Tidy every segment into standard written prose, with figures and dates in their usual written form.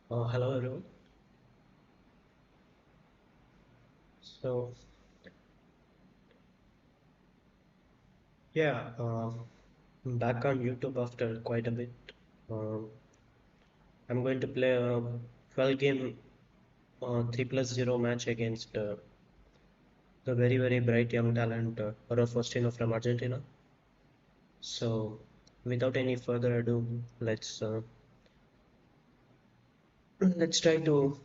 Hello everyone. So yeah, I'm back on YouTube after quite a bit. Um I'm going to play a 12 game 3+0 match against the very bright young talent Faustino from Argentina. So without any further ado, let's try to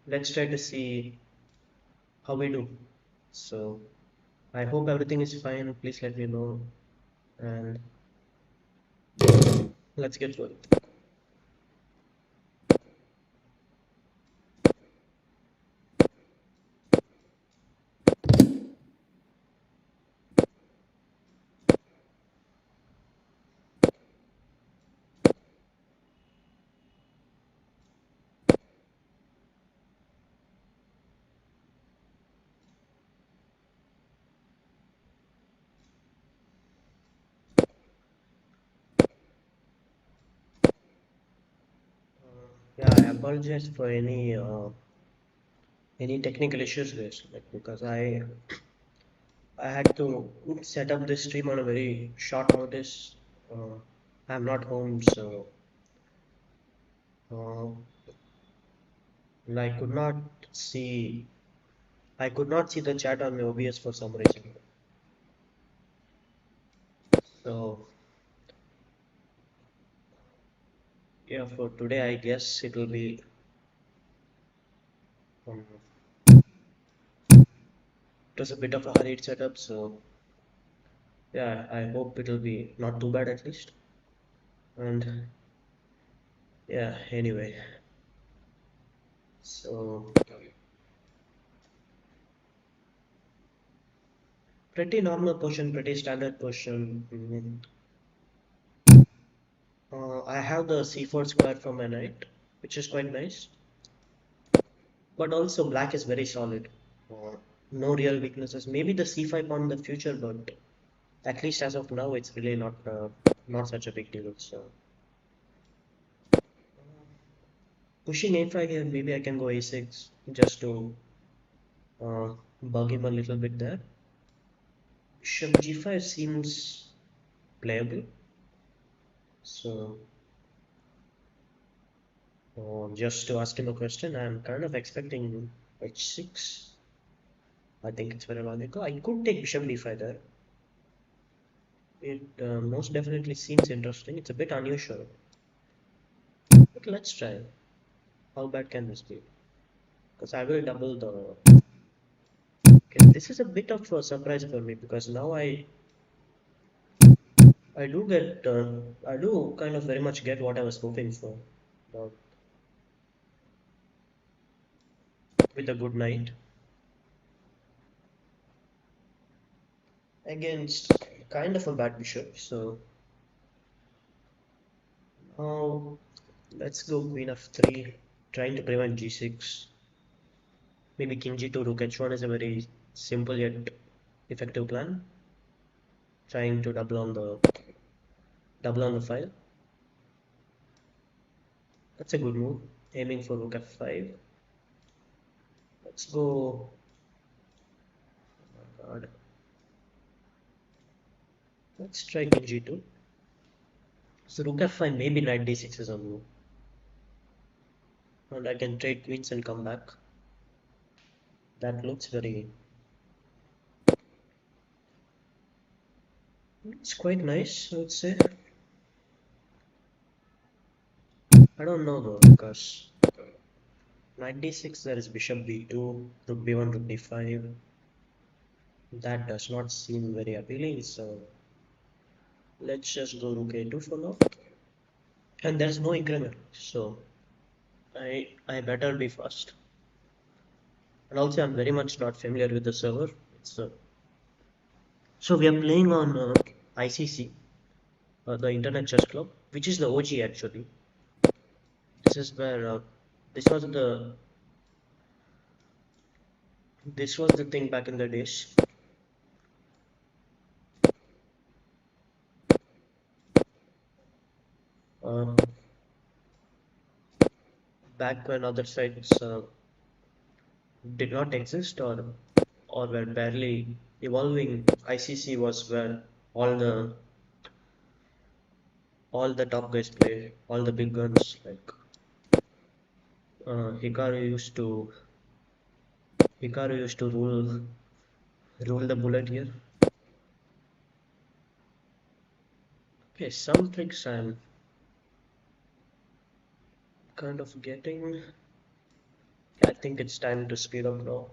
let's try to see how we do. So I hope everything is fine. Please let me know and let's get going. Yeah, I apologize for any technical issues there, like because I had to set up this stream on a very short notice. Uh, I'm not home, so uh, and see I could not see the chat on my OBS for some reason. So yeah, for today I guess it will be um, it was a bit of a hurried setup. So yeah, I hope it will be not too bad at least. And yeah, anyway, so pretty normal portion, pretty standard portion. I have the C4 square for my knight, which is quite nice. But also black is very solid. No real weaknesses. Maybe the C5 pawn in the future, but at least as of now, it's really not such a big deal. So pushing A5 here, maybe I can go A6 just to uh, bug him a little bit there. Bishop G5 seems playable. So just to ask him a question, I'm kind of expecting H6. I think it's very logical. I could take Bishop D5 there. It most definitely seems interesting. It's a bit unusual, but let's try. How bad can this be? Because I will double the. Okay, this is a bit of a surprise for me because now I do get I do kind of very much get what I was hoping for, but with a good knight against kind of a bad bishop. So now let's go queen f3, trying to prevent g6. Maybe king g2 rook h1 is a very simple yet effective plan. Trying to double on the file. That's a good move. Aiming for rook f5. Let's go. Oh my God. Let's try king g2. So rook f5, maybe knight d6 is a move. And I can trade queens and come back. That looks very. It's quite nice, I would say. I don't know though, because knight d6 there is bishop b2, rook b1, rook d5. That does not seem very appealing, so let's just go rook a2 for now. And there's no increment, so I better be fast. And also, I'm very much not familiar with the server. So we are playing on ICC, the Internet Chess Club, which is the OG actually. This is where this was the this was the thing back in the days. back when other sites did not exist or were barely evolving. ICC was where all the top guys play, all the big guns like Hikaru used to rule the bullet here. Okay, some tricks I'm kind of getting. I think it's time to speed up now.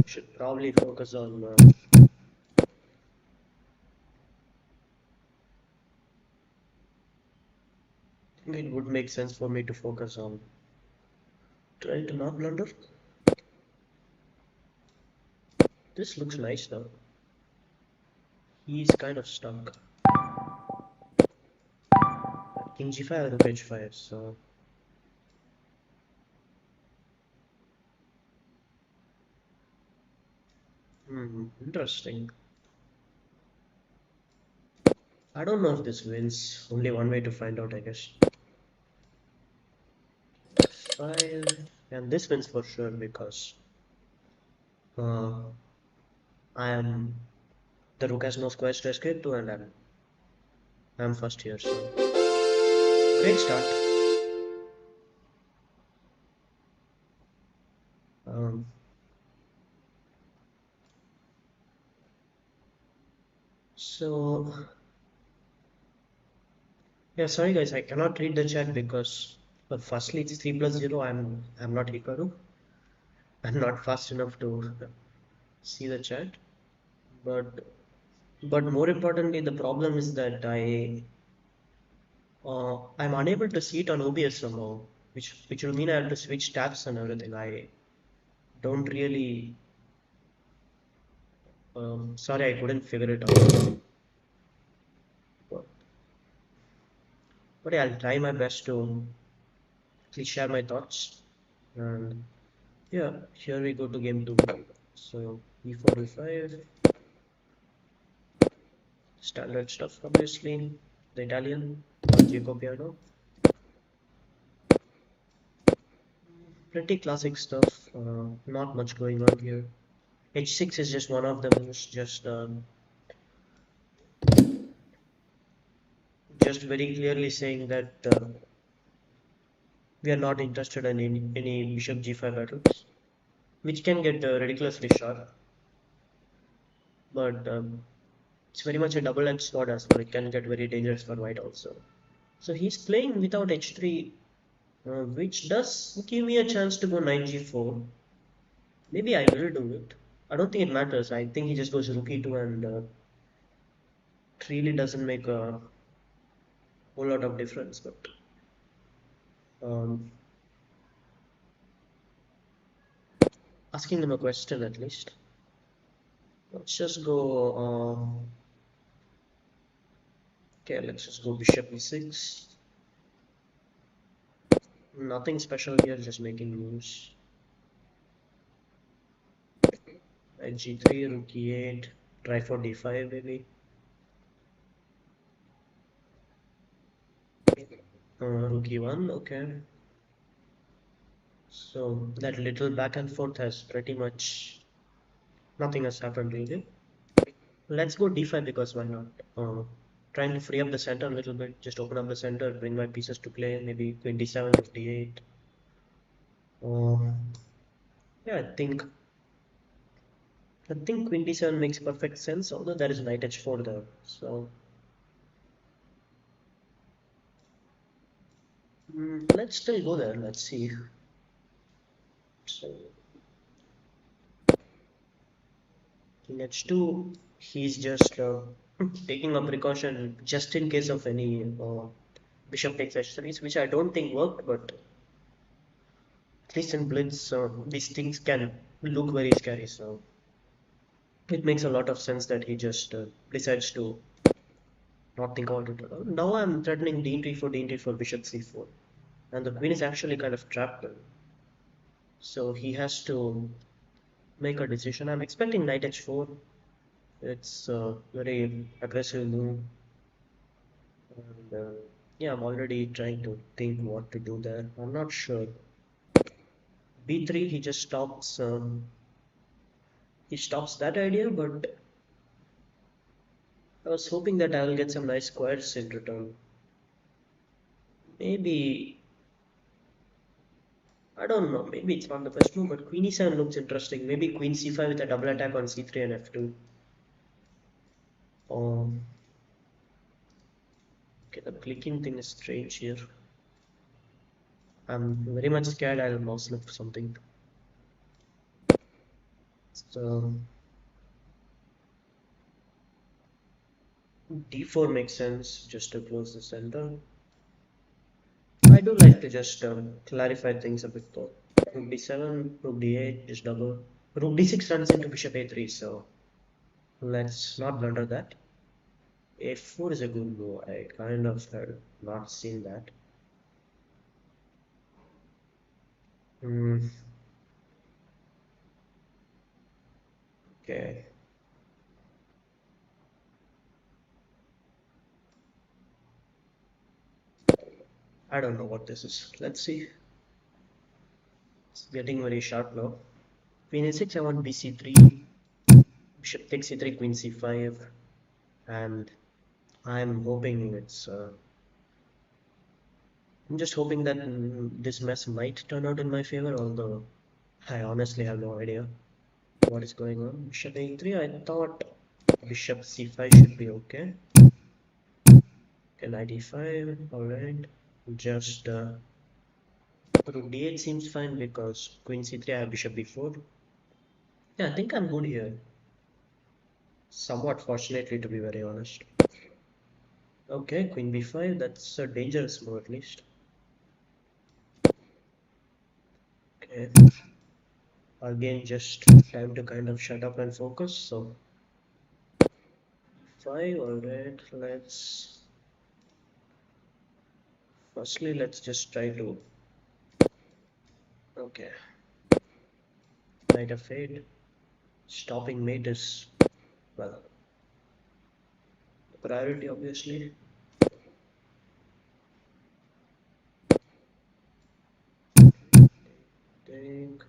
Should probably focus on. I think it would make sense for me to focus on trying to not blunder. This looks nice though. He's kind of stuck. King g5 rook h5. So interesting. I don't know if this wins. Only one way to find out, I guess. Five, and this wins for sure because uh, I am the rook has no squares to escape to, and I'm first here. So great start. Um, so yeah, sorry guys, I cannot read the chat because firstly it's 3+0. I'm not Hikaru. I'm not fast enough to see the chat. But more importantly, the problem is that I'm unable to see it on OBS somehow, which will mean I have to switch tabs and everything. I don't really. Sorry, I couldn't figure it out. But, yeah, I'll try my best to please share my thoughts. And yeah, here we go to game two. So e4, e5, standard stuff, obviously. The Italian, Jacobiano. Pretty classic stuff. Not much going on here. H6 is just one of the moves. Just very clearly saying that we are not interested in any bishop g5 battles, which can get ridiculously sharp. But it's very much a double-edged sword as well. It can get very dangerous for white also. So he's playing without h3, which does give me a chance to go knight g4. Maybe I will do it. I don't think it matters. I think he just goes rook e2 and it really doesn't make a whole lot of difference. But um, asking him a question at least. Let's just go. Okay, let's just go bishop e6. Nothing special here, just making moves. Knight g3, rook e8, try for d5 maybe. Rook e1, okay. So that little back and forth has pretty much nothing has happened really. Let's go d5 because why not? Trying to free up the center a little bit, just open up the center, bring my pieces to play, maybe queen d7, rook d8. Yeah, I think queen d7 makes perfect sense, although there is knight h4 there. So let's still go there. Let's see. So in h2, he's just taking a precaution just in case of any bishop takes h3, which I don't think worked, but at least in blitz, these things can look very scary. So it makes a lot of sense that he just decides to not think about it at all. Now I'm threatening d3 for bishop c4, and the queen is actually kind of trapped. So he has to make a decision. I'm expecting knight h4. It's a very aggressive move. And, Yeah, I'm already trying to think what to do there. I'm not sure. B3, he stops that idea, but I was hoping that I'll get some nice squares in return. Maybe, I don't know, maybe it's not the best move, but Queen E7 looks interesting. Maybe Queen C5 with a double attack on C3 and F2. Oh, okay, the clicking thing is strange here. I'm very much scared I'll mouse lift something. So D4 makes sense just to close the center. I do like to just clarify things a bit though. Rook D7, Rook D8 is double. Rook D6 runs into Bishop A3, so let's not blunder that. A4 is a good move. I kind of had not seen that. Hmm. Okay. I don't know what this is. Let's see. It's getting very sharp now. Queen A6, I want BC3. Bishop takes C3, Queen C5. And I'm hoping I'm just hoping that this mess might turn out in my favor, although I honestly have no idea what is going on. Bishop A3, I thought Bishop C5 should be okay. Okay, knight E5, alright. Just Rook D8 seems fine because Queen C3, I have Bishop B4. Yeah, I think I'm good here. Somewhat fortunately, to be very honest. Okay, Queen B5, that's a dangerous move at least. Okay, again, just time to kind of shut up and focus. So, 5, alright, let's just try to, okay, knight f8, stopping mate is, well, priority obviously. Take,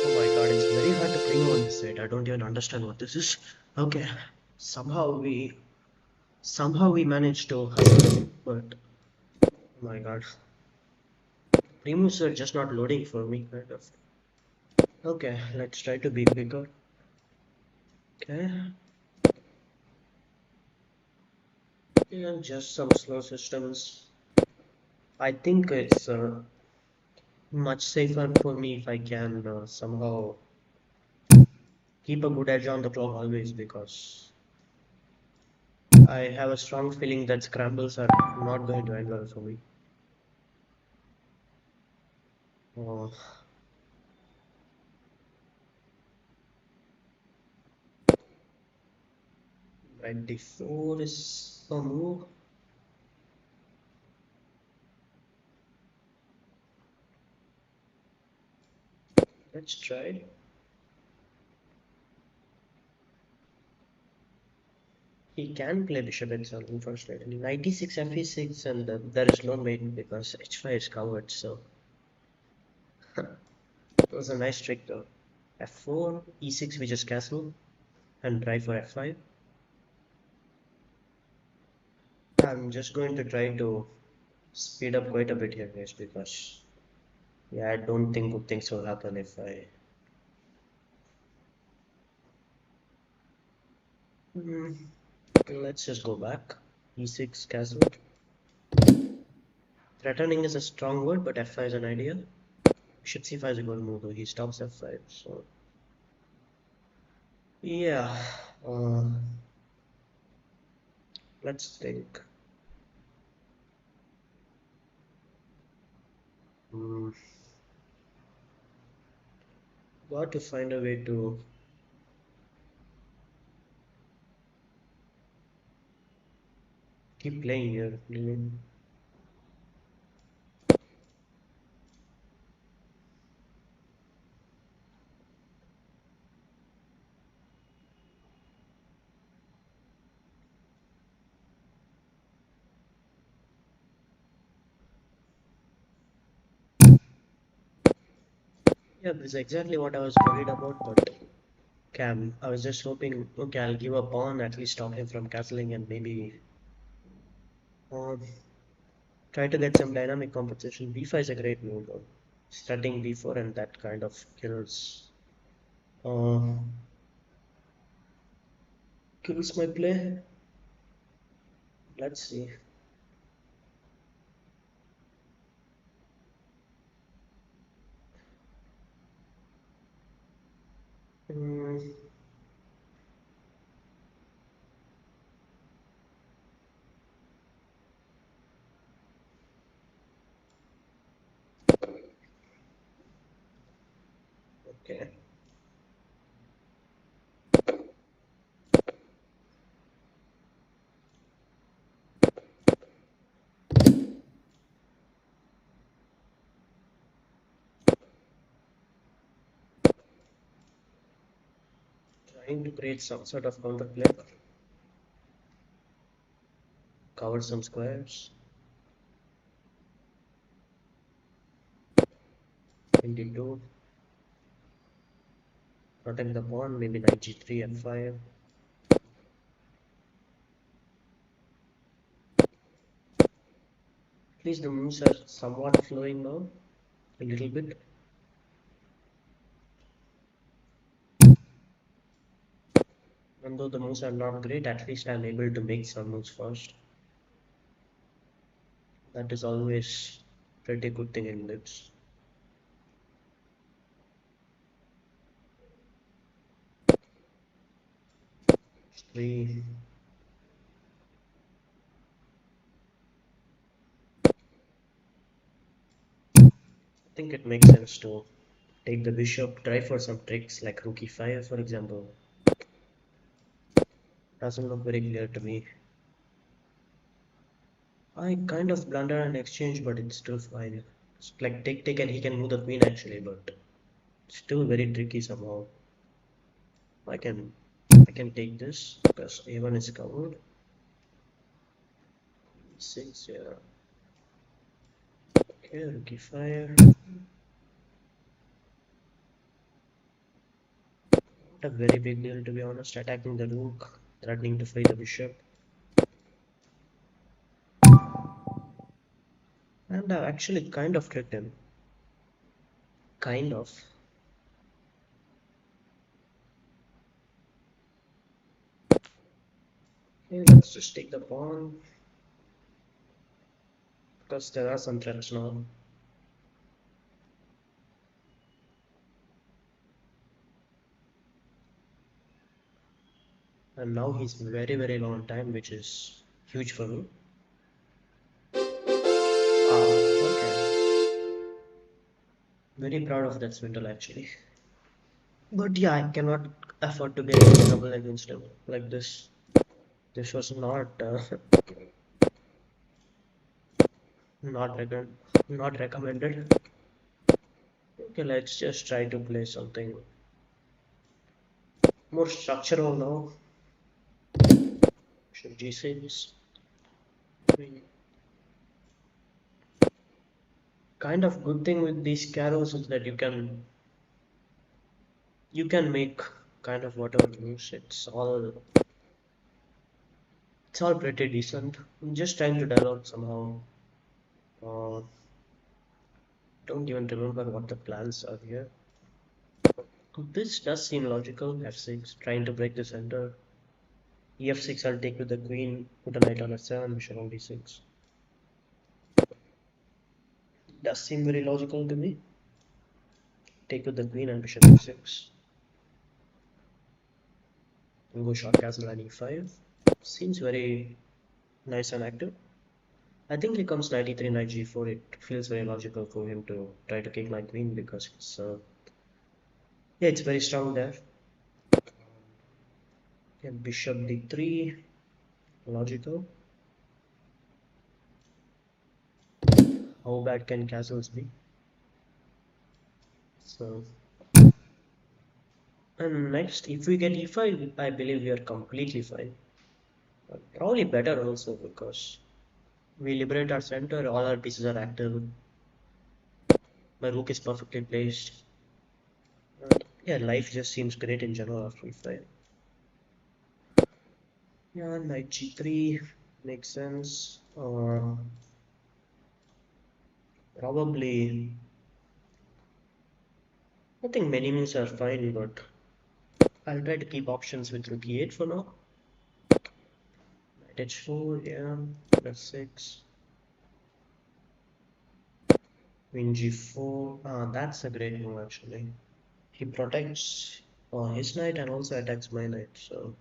oh my god, it's very hard to primo on this side. I don't even understand what this is. Okay, somehow we managed to hustle, but oh my god, primos are just not loading for me, kind of. Okay, let's try to be quicker. Okay, yeah, just some slow systems. I think it's much safer for me if I can somehow keep a good edge on the clock always because I have a strong feeling that scrambles are not going to end well for me. Uh, Knight d4 is a move. Let's try it. He can play bishop h7 unfortunately. Knight d6, f e6, and there is no mate because h5 is covered. So it was a nice trick though. F4, e6, we just castle and try for f5. I'm just going to try to speed up quite a bit here, guys, because Yeah, I don't think good things will happen if I. Hmm. Okay, let's just go back. E6 castle. Threatening is a strong word, but f5 is an idea. Bishop c5 is a good move though. He stops f5, so yeah. Uh, let's think. Hmm. Got to find a way to keep playing here. Yeah, that's exactly what I was worried about, but Cam, I was just hoping, okay, I'll give a pawn, at least stop him from castling and maybe uh, try to get some dynamic compensation. B5 is a great move though. Starting B4 and that kind of uh, kills my play. Let's see. Mm, okay. Trying to create some sort of counterplay, cover some squares. 22. Protect the pawn, maybe knight g3, f5. At least the moves are somewhat flowing now, a little bit. And though the moves are not great, at least I'm able to make some moves first. That is always pretty good thing in lips. 3. I think it makes sense to take the bishop, try for some tricks like rook e5 for example. Doesn't look very clear to me. I kind of blunder an exchange, but it's still fine. It's like take and he can move the queen actually, but still very tricky somehow. I can I can take this because a1 is covered. 6, yeah. Okay, rook e5. Not a very big deal to be honest. Attacking the rook, threatening to free the bishop. And I actually kind of tricked him. Kind of. Okay, let's just take the pawn because there are some threats now. And now he's very, very long time, which is huge for me. Ah, okay. Very proud of that swindle actually. But yeah, I cannot afford to get into trouble against him like this. This was not recom not recommended. Okay, let's just try to play something more structural now. Should g6. I mean, kind of good thing with these carrows is that you can make kind of whatever moves. It's all pretty decent. I'm just trying to develop somehow. Uh, don't even remember what the plans are here. This does seem logical. F6, trying to break the center. E6, I'll take with the queen, put a knight on f7, bishop on d6. Does seem very logical to me. Take with the queen and bishop f6. We'll go short castle and e5. Seems very nice and active. I think he comes knight e3, knight g4. It feels very logical for him to try to kick my queen because it's yeah, it's very strong there. Yeah, bishop d3, logical. How bad can castles be? So, and next, if we get e5, I believe we are completely fine. But probably better also because we liberate our center, all our pieces are active. My rook is perfectly placed. Yeah, life just seems great in general after e5. Yeah, knight g3 makes sense. Probably, I think many moves are fine, but I'll try to keep options with rook e8 for now. Knight h4, yeah, f6. Queen g4, that's a great move actually. He protects his knight and also attacks my knight, so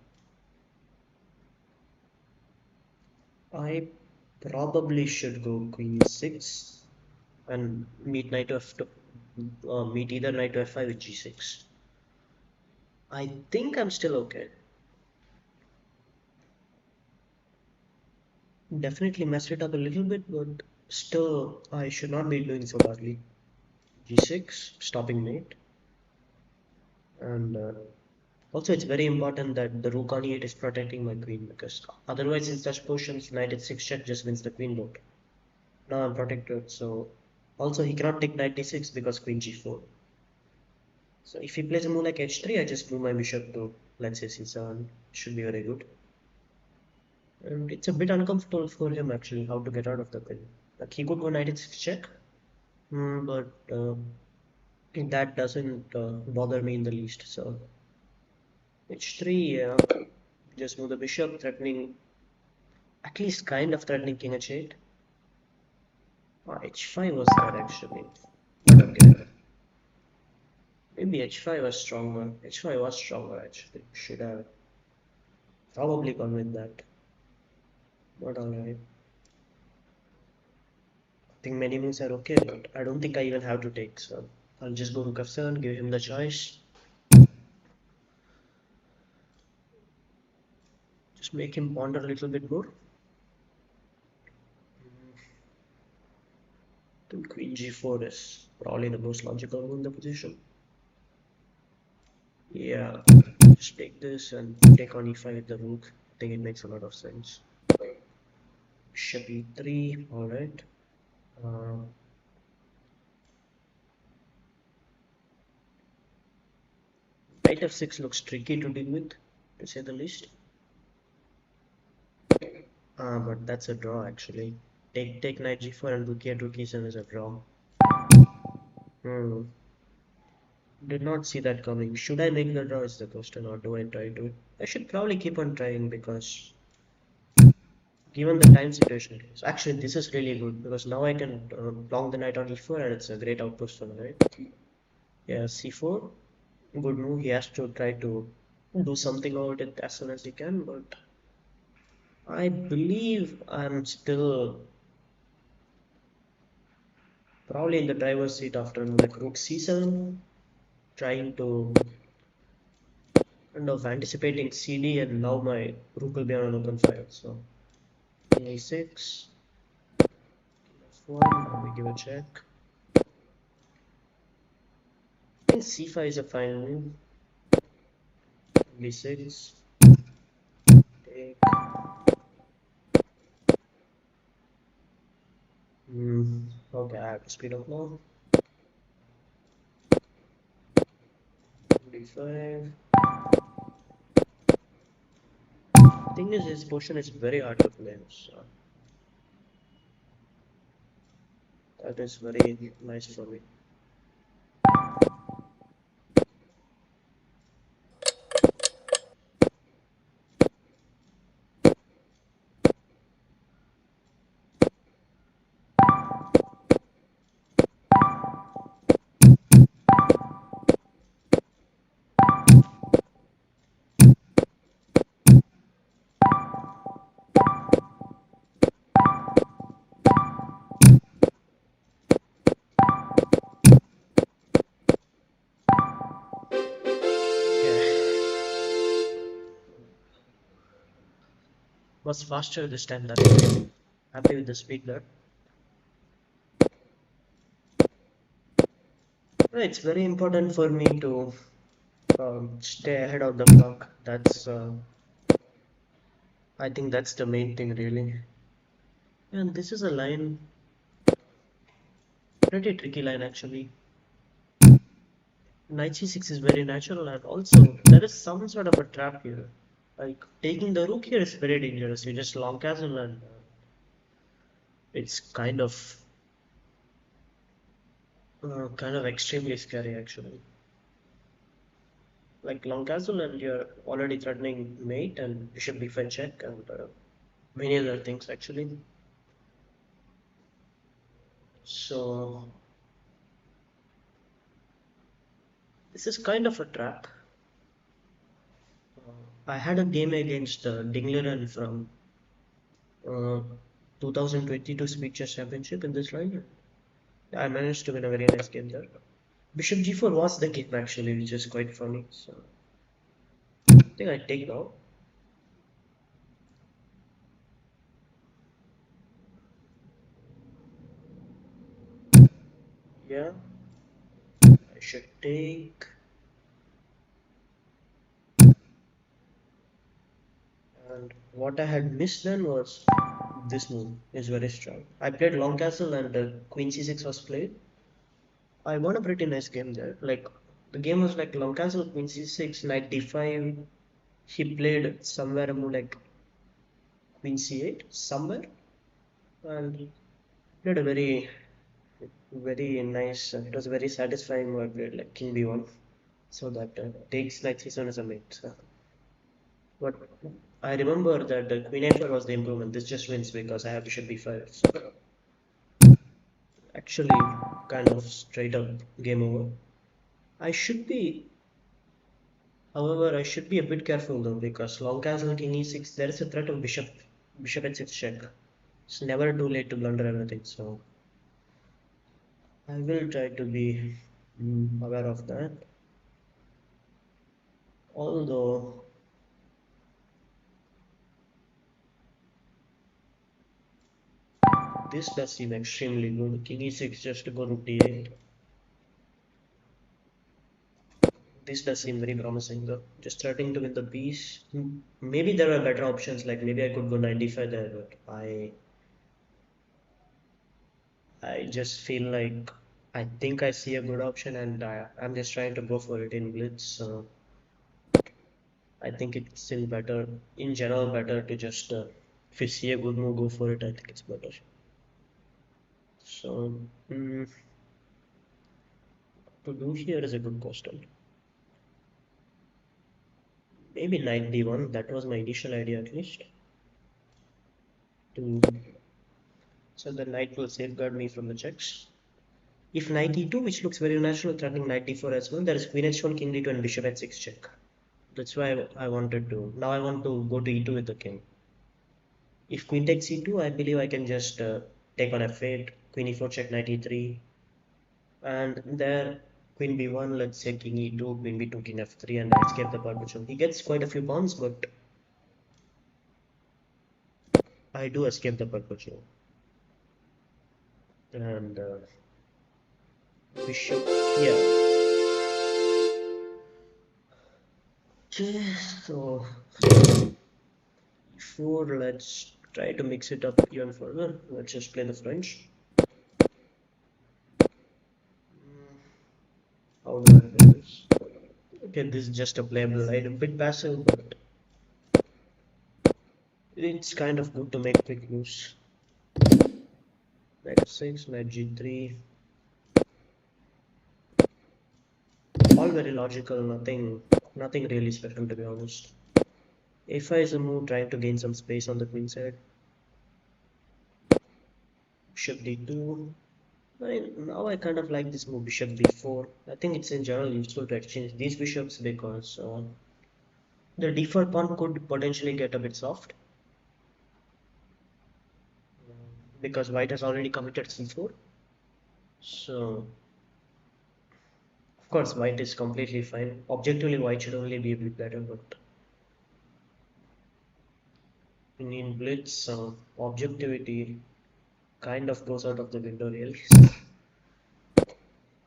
I probably should go queen e6 and meet knight to f2, meet either knight to f5 with g6. I think I'm still okay. Definitely messed it up a little bit, but still I should not be doing so badly. g6, stopping mate, and also it's very important that the rook on e8 is protecting my queen because otherwise in such positions knight h6 check just wins the queen board. Now I'm protected, so also he cannot take knight d6 because queen g4. So if he plays a move like h3, I just move my bishop to, let's say, c7. Should be very good. And it's a bit uncomfortable for him actually how to get out of the pin. Like he could go knight h6 check, but that doesn't bother me in the least. So h3, yeah, just move the bishop, threatening, at least kind of threatening king h8. H5 was there actually. But okay. Maybe h5 was stronger. H5 was stronger actually. Should have probably gone with that. But alright. I think many moves are okay, but I don't think I even have to take. So I'll just go rook f7, give him the choice. Just make him ponder a little bit more. Then queen g4 is probably the most logical move in the position. Yeah, just take this and take on e5 with the rook. I think it makes a lot of sense. Bishop e3, alright. Uh, Knight f6 looks tricky to deal with, to say the least. But that's a draw actually. Take knight g4 and rook e8, rook e7 is a draw. Hmm. Did not see that coming. Should I make the draw is the question, or do I try to? I should probably keep on trying because given the time situation, so actually this is really good because now I can long the knight on e4 and it's a great outpost for me, right? Yeah, c4, good move. He has to try to do something about it as soon as he can, but I believe I'm still probably in the driver's seat after like rook c7, trying to kind of anticipating cd, and now my rook will be on an open file. So a6, f1, and we give a check. I think c5 is a fine move. b6, take. Okay, I have to speed up now. d5. Thing is, this position is very hard to play. So That is very nice for me. Yeah, was faster this time than I did. Happy with the speed there. It's very important for me to stay ahead of the clock. I think that's the main thing, really. And this is a line, pretty tricky line actually. Knight c6 is very natural, and also there is some sort of a trap here. Like taking the rook here is very dangerous. You just long castle, and it's kind of extremely scary actually. Like long castle, and you're already threatening mate and bishop b5 check and many other things actually. So this is kind of a trap. I had a game against Dingleren from uh, 2022 Speed Chess Championship in this line. I managed to win a very nice game there. Bishop g4 was the game actually, which is quite funny. So I think I take now. Yeah, I should take. And what I had missed then was this move is very strong. I played long castle and queen c6 was played. I won a pretty nice game there. Like the game was like long castle, queen c6, knight d5. He played somewhere a move like queen c8 somewhere, and he played a very nice. It was very satisfying. I played like king b1, so that takes knight c7 as a mate. So, but I remember that the queen a4 was the improvement. This just wins because I have bishop b5. So actually, kind of straight up game over. I should be, however, I should be a bit careful though because long castle king e6. There is a threat of bishop h6 check. It's never too late to blunder everything. So I will try to be aware of that. Although this does seem extremely good. King e6 just to go to d8. This does seem very promising though. Just starting to win the piece. Maybe there are better options, like maybe I could go 95 there, but I just feel like I think I see a good option, and I'm just trying to go for it in blitz. So I think it's still better, in general, better to just if you see a good move, go for it. I think it's better. So to do here is a good question. Maybe knight d1. That was my initial idea at least. To So the knight will safeguard me from the checks. If knight e2, which looks very natural, threatening knight d4 as well, there is queen h1, king d2, and bishop h6 check. That's why I wanted to. Now I want to go to e2 with the king. If queen takes e2, I believe I can just take on f8, queen e4 check, knight e3, and there queen b1, let's say king e2, queen b2, king f3, and I escape the partition. He gets quite a few pawns, but I do escape the partition. And bishop, yeah. Okay, so 4, let's try to mix it up even further. Let's just play the French. How do I play this? Okay, this is just a playable line, a bit passive, but it's kind of good to make quick moves. Knight f6, knight g3. All very logical, nothing really special to be honest. a5 is a move trying to gain some space on the queen side. Bishop d2. Now I kind of like this move, bishop b4. I think it's in general useful to exchange these bishops because the d4 pawn could potentially get a bit soft because white has already committed c4. So, of course, white is completely fine. Objectively, white should only be a bit better, but in blitz, objectivity kind of goes out of the window, really.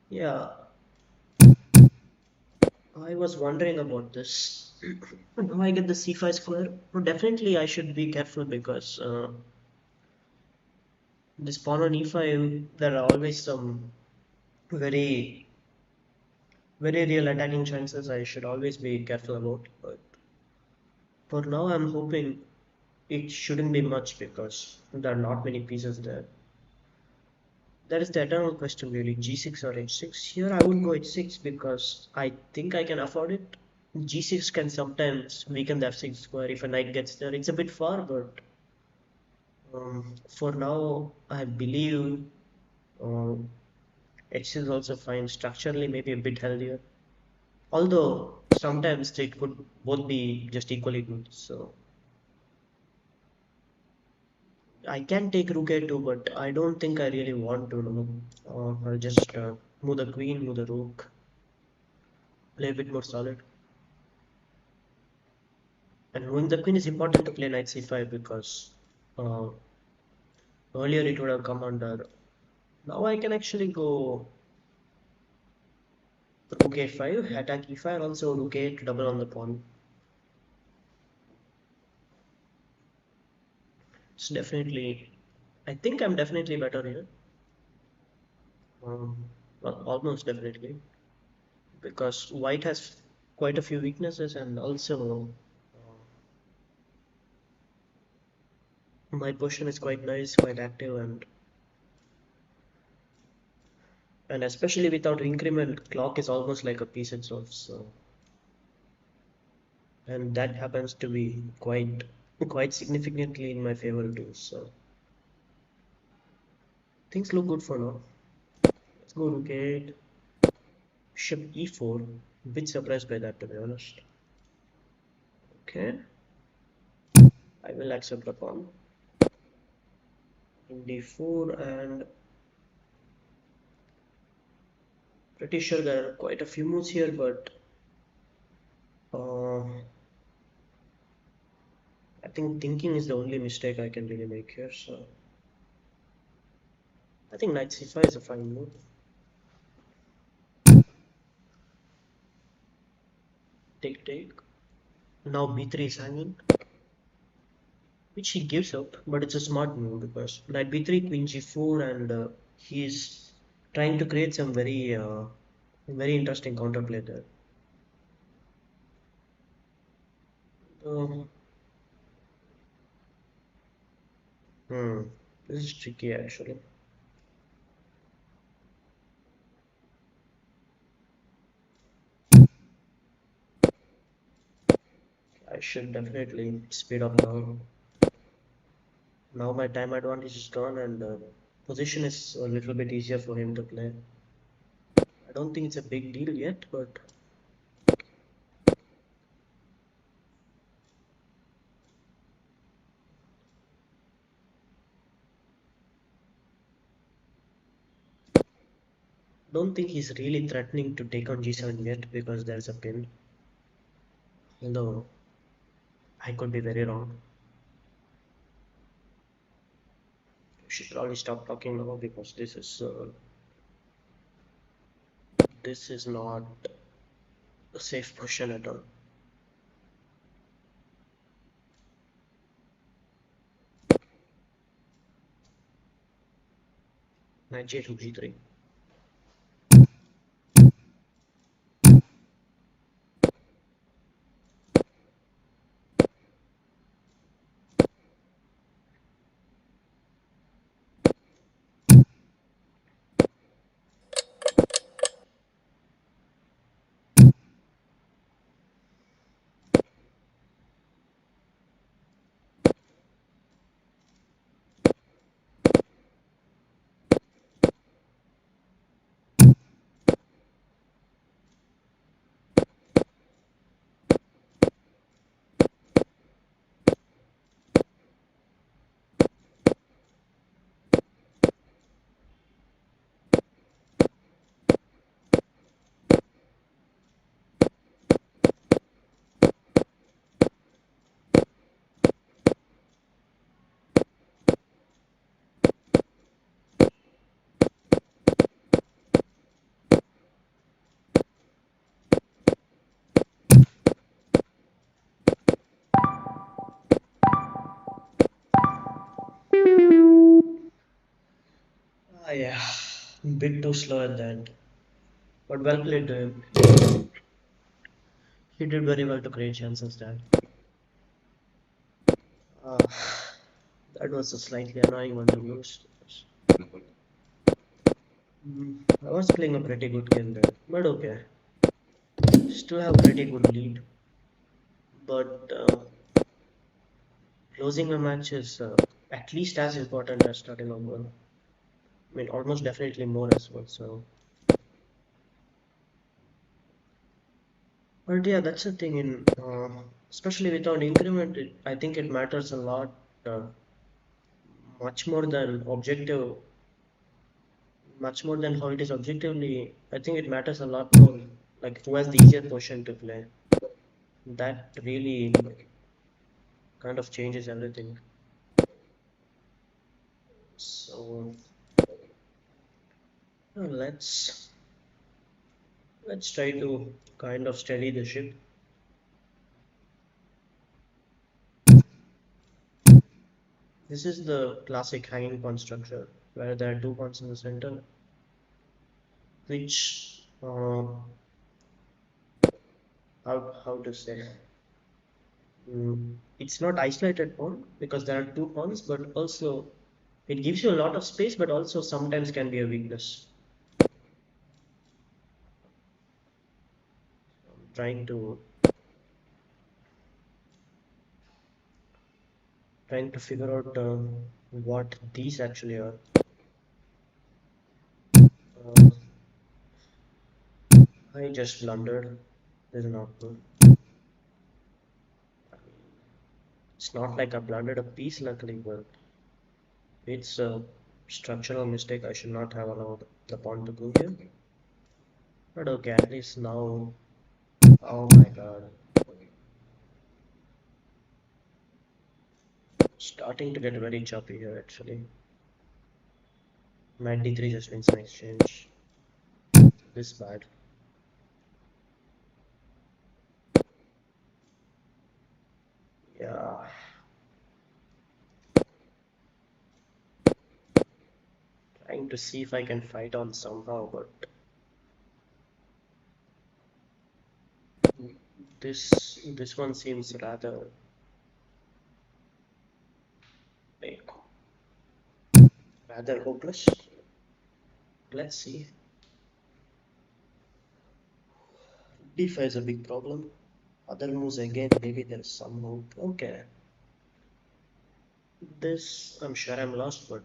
Yeah, I was wondering about this. Now I get the c5 square. No, definitely, I should be careful because this pawn on e5, there are always some very, very real attacking chances I should always be careful about. But for now, I'm hoping it shouldn't be much because there are not many pieces there. That is the eternal question, really. G6 or h6? Here, I would go h6 because I think I can afford it. G6 can sometimes weaken the f6 square if a knight gets there. It's a bit far, but for now, I believe um, h6 is also fine. Structurally, maybe a bit healthier. Although sometimes they could both be just equally good. So I can take rook a2, but I don't think I really want to. No. I'll just move the queen, move the rook, play a bit more solid. And moving the queen is important to play knight c5 because uh, earlier it would have come under. Now I can actually go rook a5, attack e5, also rook a8 to double on the pawn. It's definitely, I think I'm definitely better here. Well, almost definitely. Because white has quite a few weaknesses and also my position is quite nice, quite active and especially without increment, clock is almost like a piece itself. So and that happens to be quite significantly in my favor too. So things look good for now. Let's go rook 8, bishop e4. Bit surprised by that to be honest. Okay, I will accept the pawn in d4 and pretty sure there are quite a few moves here, but uh, I think thinking is the only mistake I can really make here. So I think knight c5 is a fine move. Take take. Now b3 is hanging, which he gives up, but it's a smart move because knight b3, queen g4, and he's trying to create some very interesting counterplay there. Um, hmm, this is tricky actually. I should definitely speed up now. Now my time advantage is gone and position is a little bit easier for him to play. I don't think it's a big deal yet, but don't think he's really threatening to take on g7 yet because there's a pin. Although I could be very wrong. We should probably stop talking now because this is not a safe position at all. Knight j2 g3. Bit too slow at the end. But well played. He did very well to create chances there. Uh, that was a slightly annoying one to lose. I was playing a pretty good game there, but okay. Still have pretty good lead, but closing a match is at least as important as starting a goal. I mean, almost definitely more as well. So, but yeah, that's the thing in especially without increment. I think it matters a lot, uh, much more than objective, much more than how it is objectively. I think it matters a lot more, like who has the easier position to play. That really kind of changes everything. So let's try to kind of steady the ship. This is the classic hanging pawn structure where there are two pawns in the center, which how to say, it's not isolated pawn because there are two pawns, but also it gives you a lot of space, but also sometimes can be a weakness. I'm trying to figure out what these actually are. Uh, I just blundered. This is not good. It's not like I blundered a piece, luckily, but it's a structural mistake. I should not have allowed the pawn to go here. But okay, at least now. Oh my god. Starting to get very choppy here, actually. Knight d3 just wins an exchange. This bad. Yeah. Trying to see if I can fight on somehow, but this one seems like rather hopeless. Let's see. d5 is a big problem. Other moves again, maybe there's some hope. Okay. This, I'm sure I'm lost, but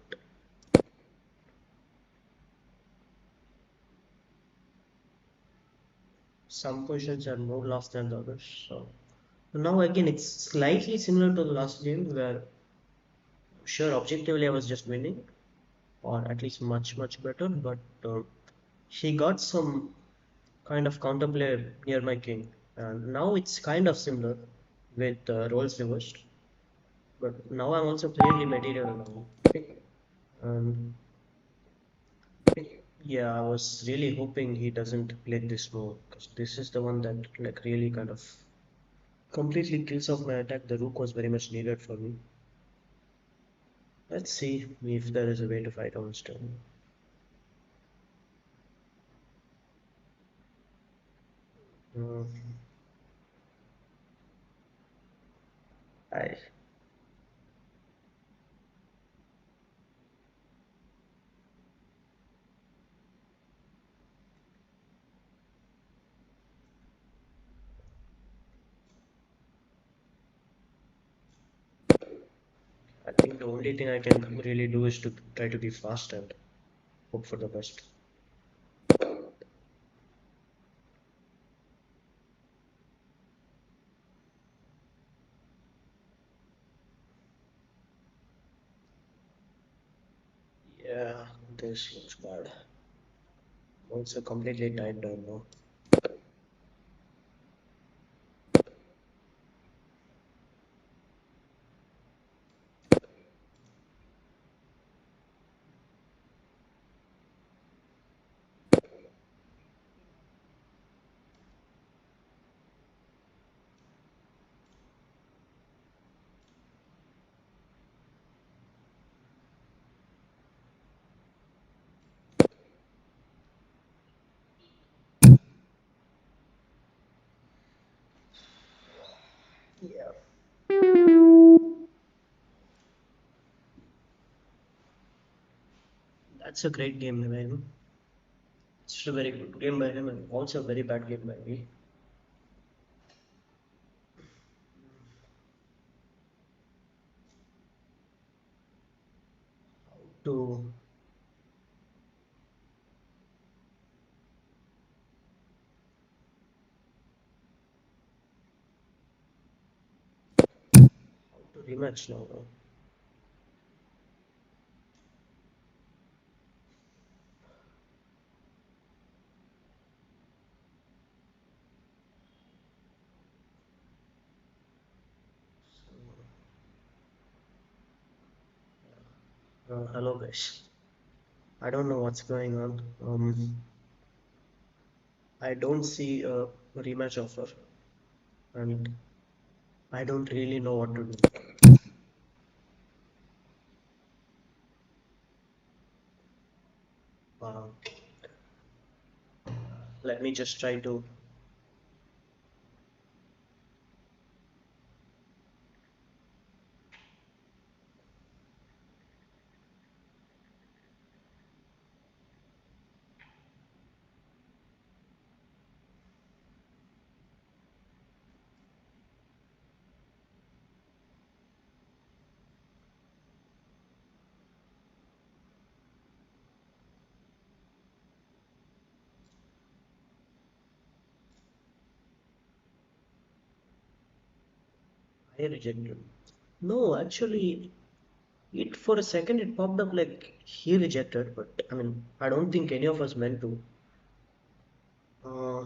some positions are more lost than the others. So now again, it's slightly similar to the last game where sure objectively I was just winning, or at least much better, but he got some kind of counterplay near my king, and now it's kind of similar with roles reversed. But now I'm also clearly material now. Um, yeah, I was really hoping he doesn't play this move because this is the one that like really kind of completely kills off my attack. The rook was very much needed for me. Let's see if there is a way to fight on stone. Uh, I I think the only thing I can really do is to try to be fast and hope for the best. Yeah, this looks bad. Also completely tied down now. Yeah, that's a great game, man. It's a very good game by him and also a very bad game by me. To rematch now. Hello guys. I don't know what's going on. I don't see a rematch offer, and I don't really know what to do. Uh, Let me just try to. I rejected. No, actually, it for a second it popped up like he rejected, but I mean, I don't think any of us meant to. Uh,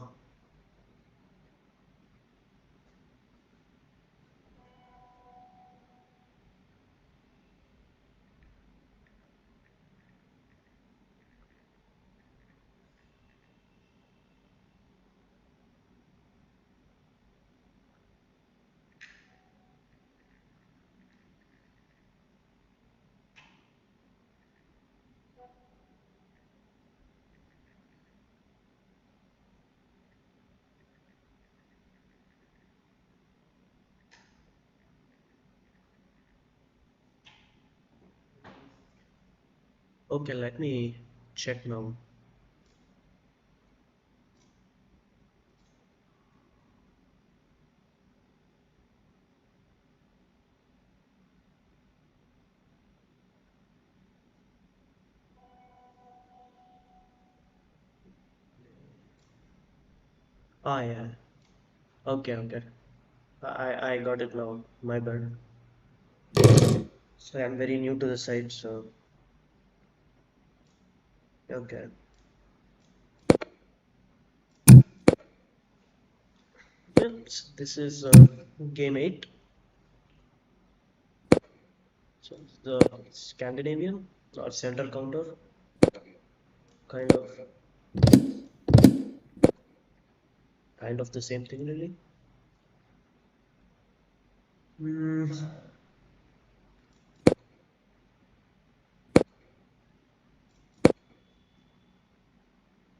okay, let me check now. Ah, yeah. Okay, okay. I got it now. My bad. So I'm very new to the site, so okay. Yes, this is game 8. So it's the Scandinavian or center counter, kind of the same thing, really. Hmm.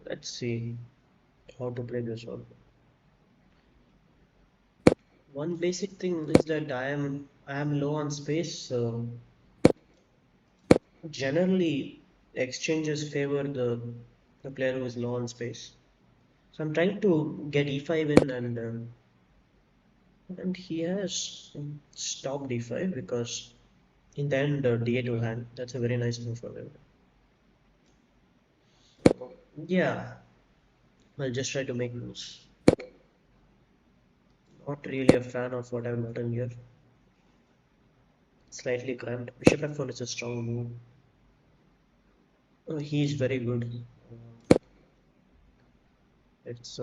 Let's see how to play this one. One basic thing is that I am low on space, so generally exchanges favor the player who is low on space. So I'm trying to get e5 in, and he has stopped d5 because in the end d8 will hand. That's a very nice move for him. Yeah, I'll just try to make moves. Not really a fan of what I've done here. Slightly cramped. Bishop f4 is a strong move. He's very good. It's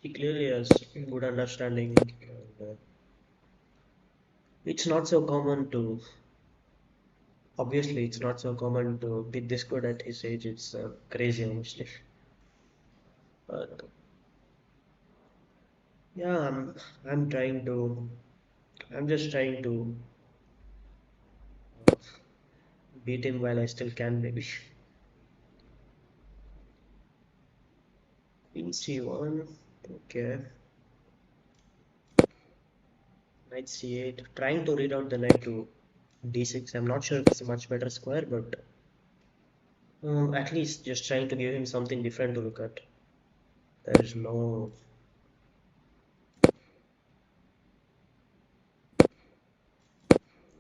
He clearly has good understanding. And, it's not so common to obviously it's not so common to be this good at his age. It's crazy, honestly. But yeah, I'm trying to. I'm just trying to beat him while I still can, maybe. Queen c1. Okay. knight c8, trying to read out the knight to d6. I'm not sure if it's a much better square, but at least just trying to give him something different to look at. There is no.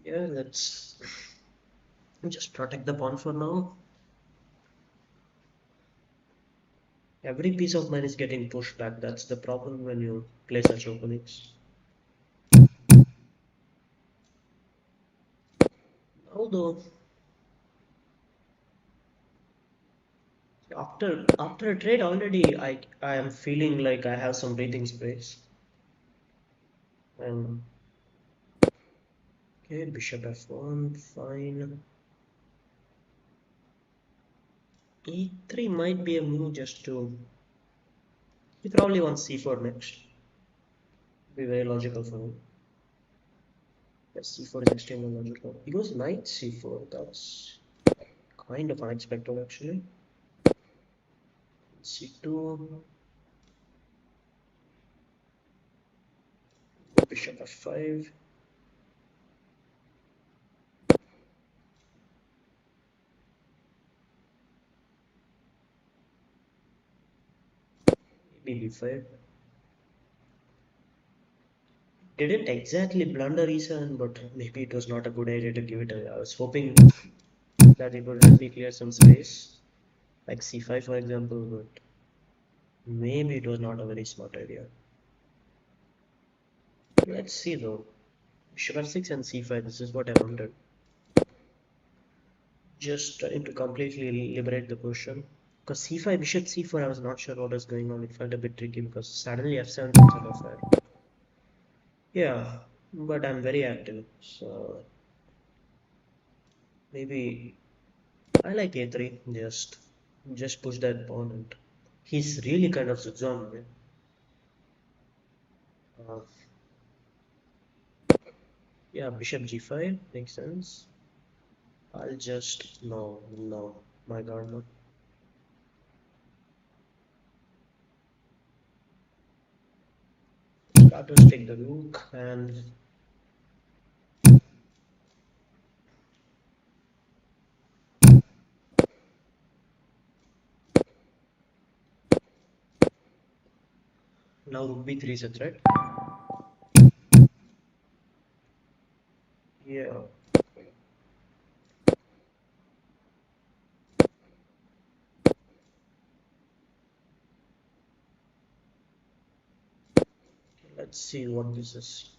Yeah, let's just protect the pawn for now. Every piece of mine is getting pushed back. That's the problem when you play such openings. Although after a trade already, I am feeling like I have some breathing space. And okay, bishop f1, fine. e3 might be a move just to. He probably wants c4 next. Be very logical for him. Yes, c4 is extremely logical. He goes knight c4. That's kind of unexpected actually. c2, bishop f5. Maybe b5. Didn't exactly blunder e7, but maybe it was not a good idea to give it a. I was hoping that it would help me clear some space, like c5 for example, but maybe it was not a very smart idea. Let's see though. Bishop f6 and c5, this is what I wanted. Just trying to completely liberate the position. Because c5, bishop c4, I was not sure what was going on. It felt a bit tricky because suddenly f7 comes out of fire. Yeah, but I'm very active, so maybe I like a3. Just push that pawn, and he's really kind of zigzag. Uh, yeah, bishop g5 makes sense. I'll just no, my god, no. Starters take the rook, and now rook b3 is a threat. Yeah, let's see what this is.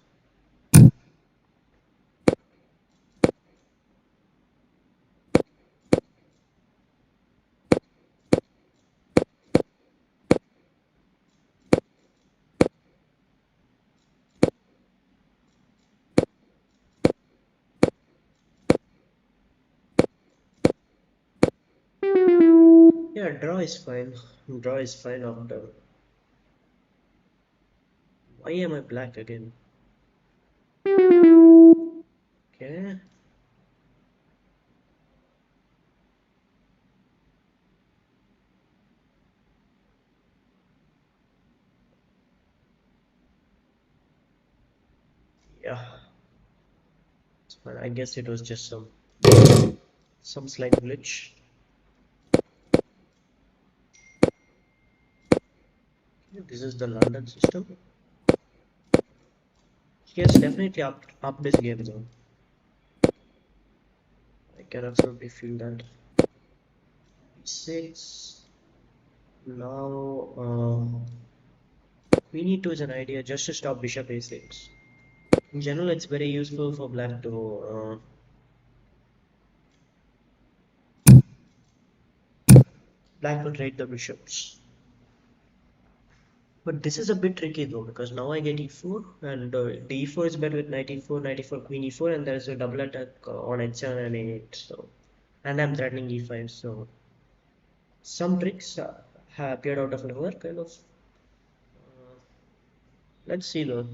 Yeah, draw is fine. Draw is fine after. Why am I black again? Okay, yeah, it's fine. I guess it was just some slight glitch. This is the London system. He has definitely upped this game though. I can absolutely feel that. E6. Now, we need to is an idea just to stop bishop a6. In general, it's very useful for black to trade the bishops. But this is a bit tricky though because now I get e4 and d4 is better with knight e4, knight e4, queen e4, and there's a double attack on h7 and a8. So, and I'm threatening e5. So some tricks have appeared out of nowhere, kind of. Let's see though.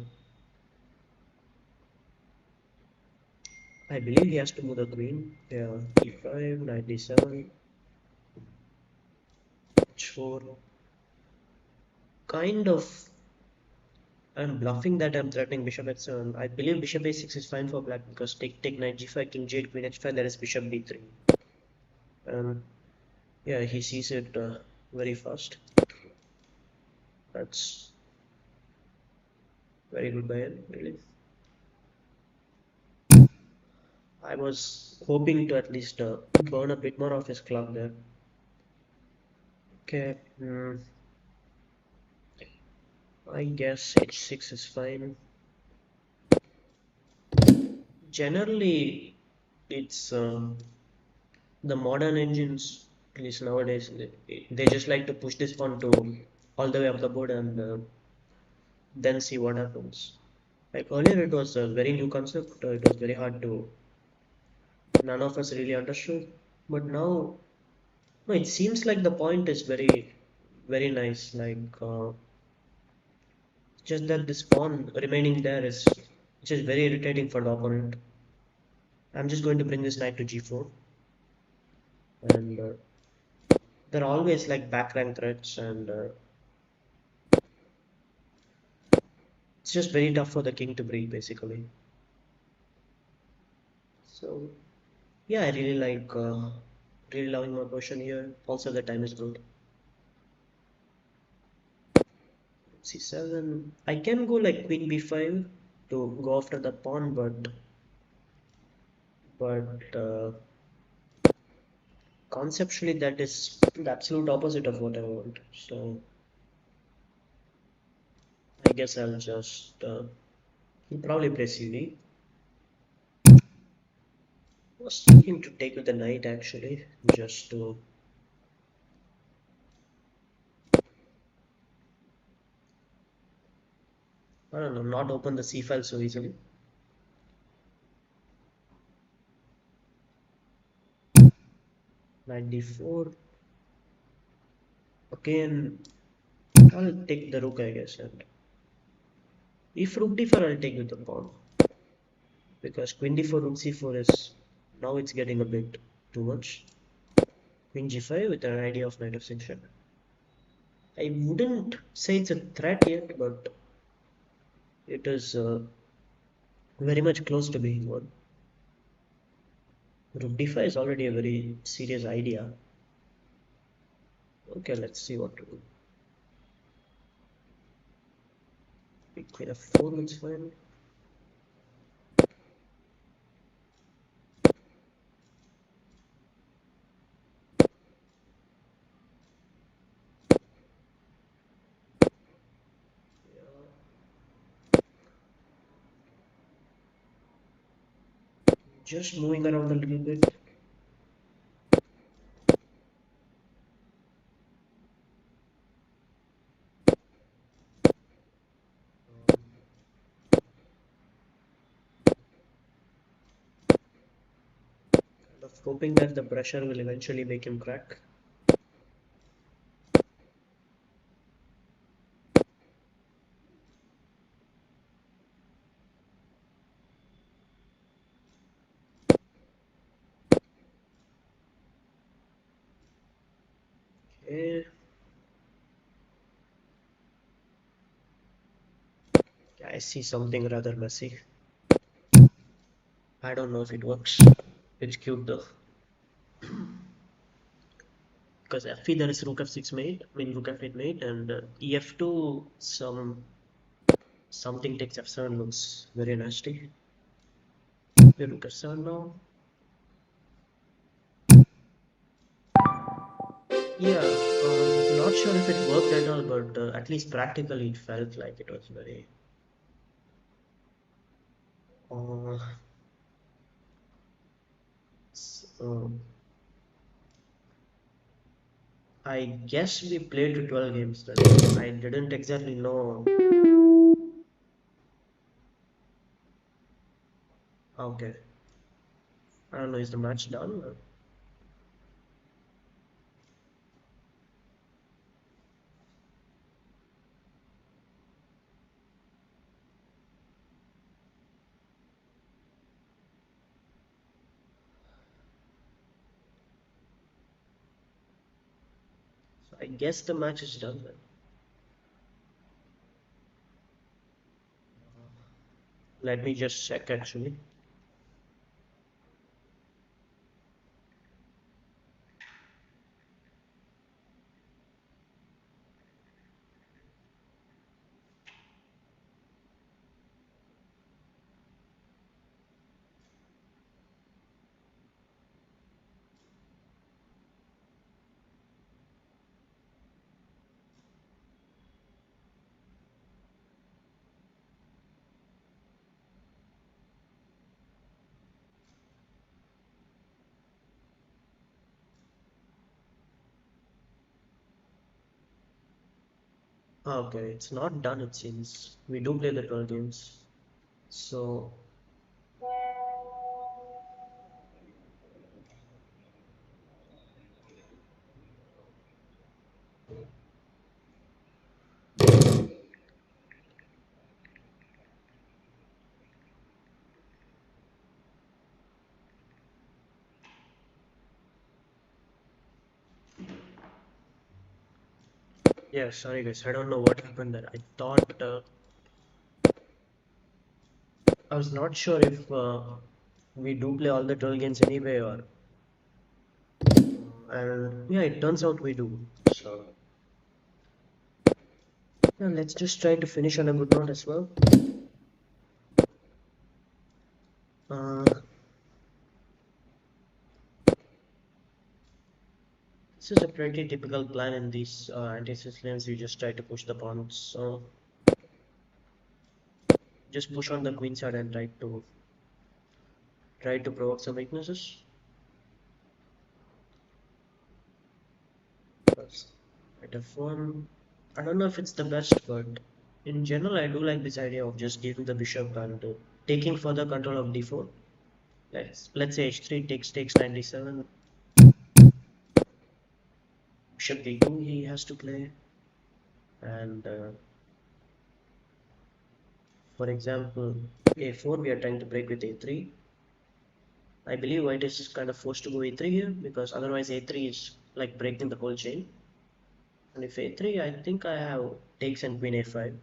I believe he has to move the queen. Yeah, e5, knight d7, h4. Kind of I'm bluffing that I'm threatening bishop h7. I believe bishop a6 is fine for black because take knight g5, king g8, queen h5, there is bishop b3. And yeah, he sees it very fast. That's very good by him, really. I was hoping to at least burn a bit more of his clock there. Okay, I guess h6 is fine. Generally, it's the modern engines, at least nowadays, they just like to push this pawn to all the way up the board and then see what happens. Like earlier, it was a very new concept. It was very hard to, none of us really understood. But now, no, it seems like the point is very, very nice. Like just that this pawn remaining there is, which is very irritating for the opponent. I'm just going to bring this knight to g4, and there are always like back rank threats, and it's just very tough for the king to break basically. So yeah, I really like really loving my position here. Also, the time is good. c7. I can go like queen b5 to go after the pawn, but conceptually that is the absolute opposite of what I want. So I guess I'll just probably play cd. Was thinking to take with the knight actually, just to I don't know, not open the c file so easily. Knight d4. Again, I'll take the rook, I guess, and if rook d4, I'll take with the pawn because queen d4, rook c4 is now it's getting a bit too much. Queen g5 with an idea of knight f6. I wouldn't say it's a threat yet, but it is very much close to being one. Rook d5 is already a very serious idea. Okay, let's see what to do. Queen f4 looks fine. Just moving around a little bit. Kind of hoping that the pressure will eventually make him crack. Okay. I see something rather messy. I don't know if it works. It's cute though. Because f there is rook f6 mate, I mean rook f8 mate, and ef2 something takes f7 looks very nasty. The rook f7 now. Yeah, not sure if it worked at all, but at least practically it felt like it was very. Uh, um, I guess we played to 12 games then. I didn't exactly know. Okay, I don't know. Is the match done? So I guess the match is done then. Let me just check actually. Okay, it's not done it seems. We do play the 12 games. So, yeah, sorry guys, I don't know what happened there. I thought, I was not sure if we do play all the 12 games anyway or, and yeah, it turns out we do. So, yeah, let's just try to finish on a good note as well. Uh, this is a pretty typical plan in these anti-systems. You just try to push the pawns. So, just push on the queen side and try to provoke some weaknesses. Because at f1, I don't know if it's the best, but in general, I do like this idea of just giving the bishop and taking further control of d4. Let's say h3 takes 97, bishop d2 he has to play, and for example, a4 we are trying to break with a3. I believe white is kind of forced to go a3 here because otherwise a3 is like breaking the whole chain. And if a3, I think I have takes and queen a5,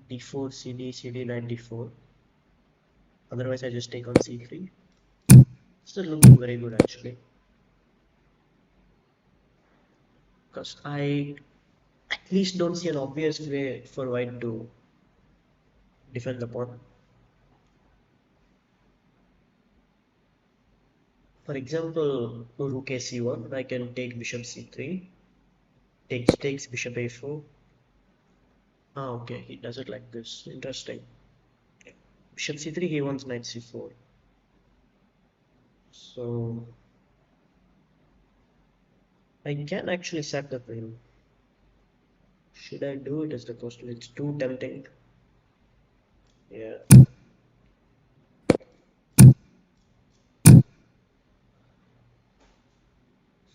d4, cd, cd, knight d4. Otherwise, I just take on c3. Still looking very good actually, because I at least don't see an obvious way for white to defend the pawn. For example, rook a c1, I can take bishop c3, takes bishop a4. Ah, okay, he does it like this. Interesting. Bishop c3, he wants knight c4. So I can actually sack the queen. Should I do it as the question? It's too tempting. Yeah.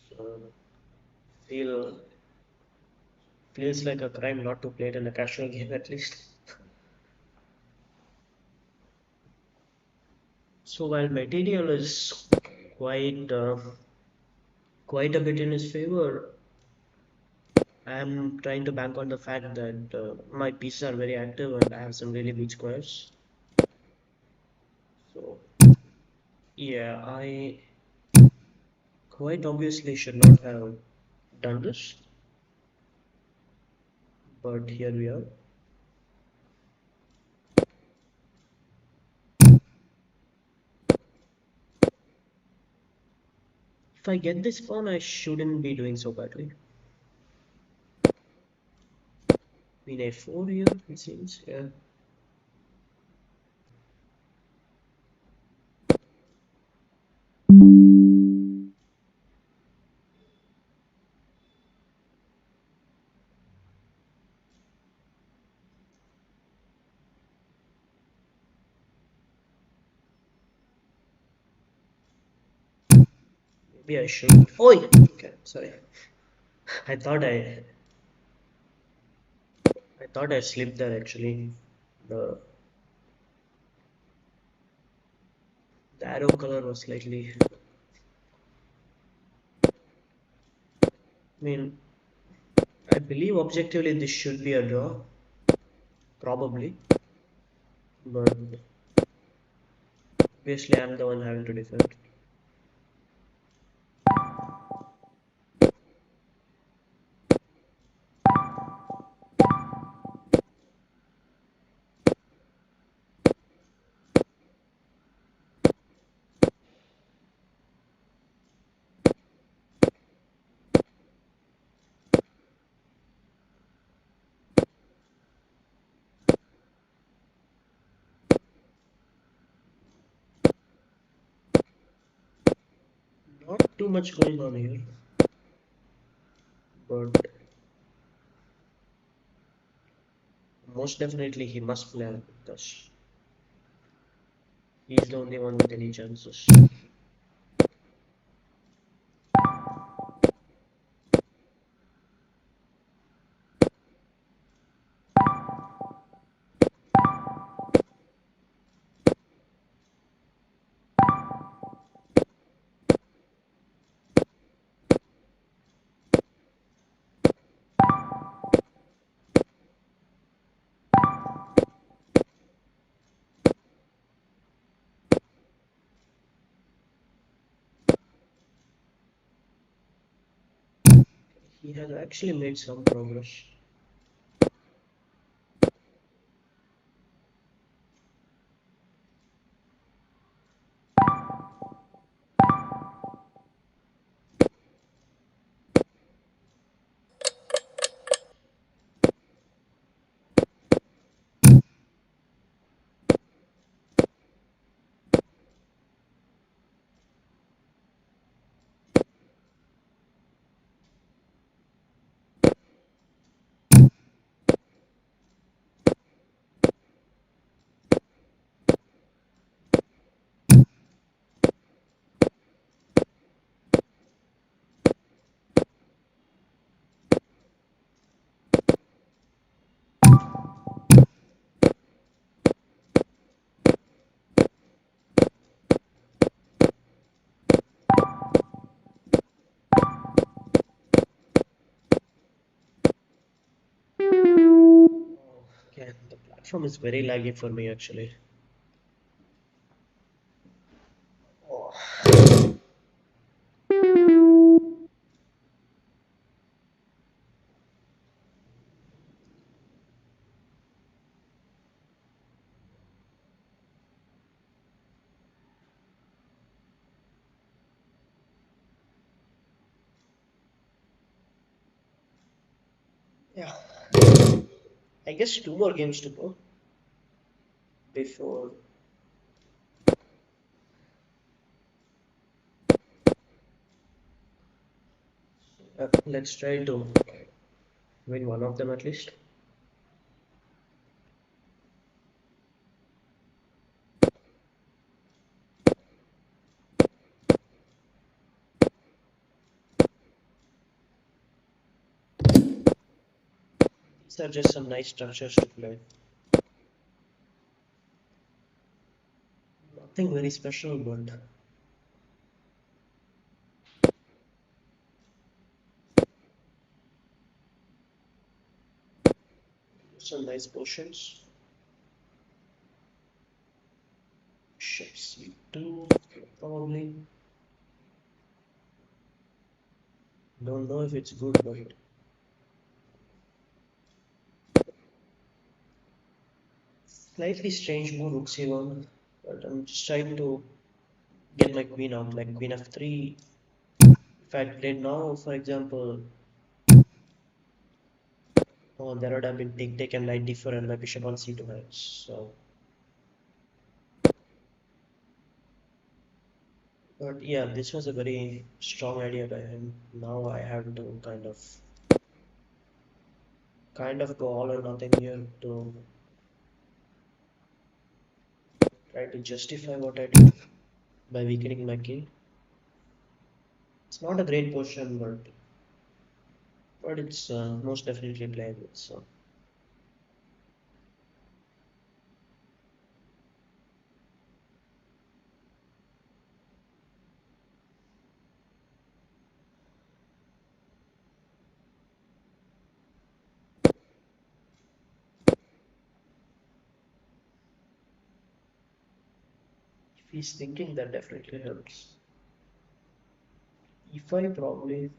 So feel feels like a crime not to play it in a casual game at least. So while material is quite quite a bit in his favor, I'm trying to bank on the fact that my pieces are very active and I have some really big squares. So yeah, I quite obviously should not have done this, but here we are. If I get this pawn, I shouldn't be doing so badly. Queen a4 here, it seems. Yeah. Maybe I should. Oh, yeah. Okay. Sorry. I thought I I thought I slipped there actually. The the arrow color was slightly. I mean, I believe objectively this should be a draw, probably. but obviously I'm the one having to defend. Not too much going on here, but most definitely he must play because he's the only one with any chances. He has actually made some progress. Okay, the platform is very laggy for me actually. Oh, yeah. I guess two more games to go before. Let's try to win one of them at least. These are just some nice structures to play. Nothing very special, but some nice potions. Bishop C2, probably. Don't know if it's good, but slightly strange move, Rook C1. But I'm just trying to get my queen out, like Queen F3. If I played now, for example, oh, there would have been take and knight d4 and my bishop on c2 hangs. So, but yeah, this was a very strong idea by him. Now I have to kind of go all or nothing here to try to justify what I did by weakening my king. It's not a great position, but it's most definitely playable. So he's thinking, that definitely helps. E5 probably.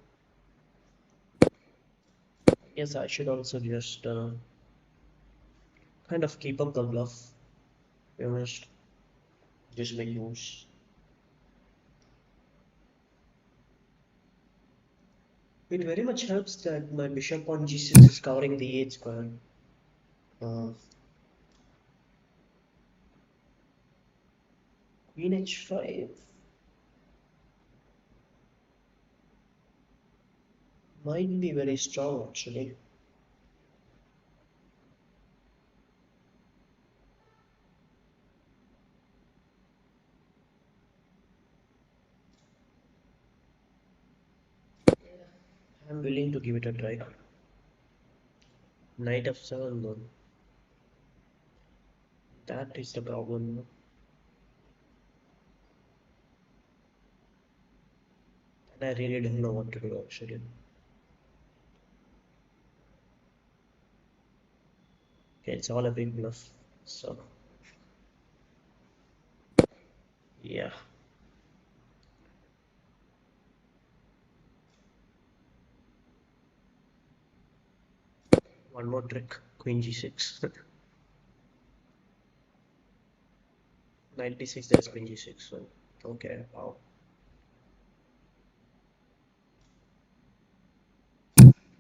Yes, I should also just kind of keep up the bluff. We must just make moves. It very much helps that my bishop on g6 is covering the e8 square. Uh, Queen h5 might be very strong actually. I'm willing to give it a try. Knight f7 though. That is the problem. And I really don't know what to do actually. Okay, it's all a big bluff. So yeah. One more trick. Queen g6. Knight d6, there's queen g6. So okay, wow.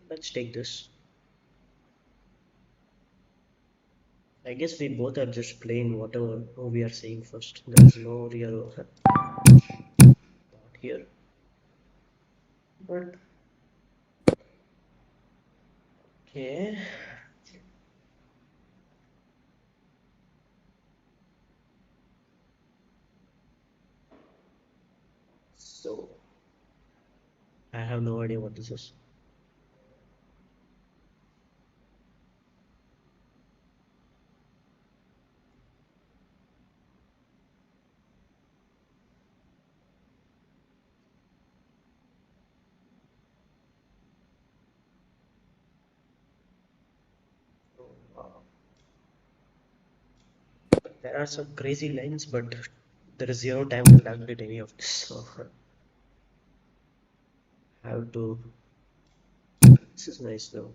Let's take this. I guess we both are just playing whatever we are saying first. There's no real thought here. But okay. So I have no idea what this is. Uh, there are some crazy lines, but there is zero time to calculate any of this. So I have to. This is nice though.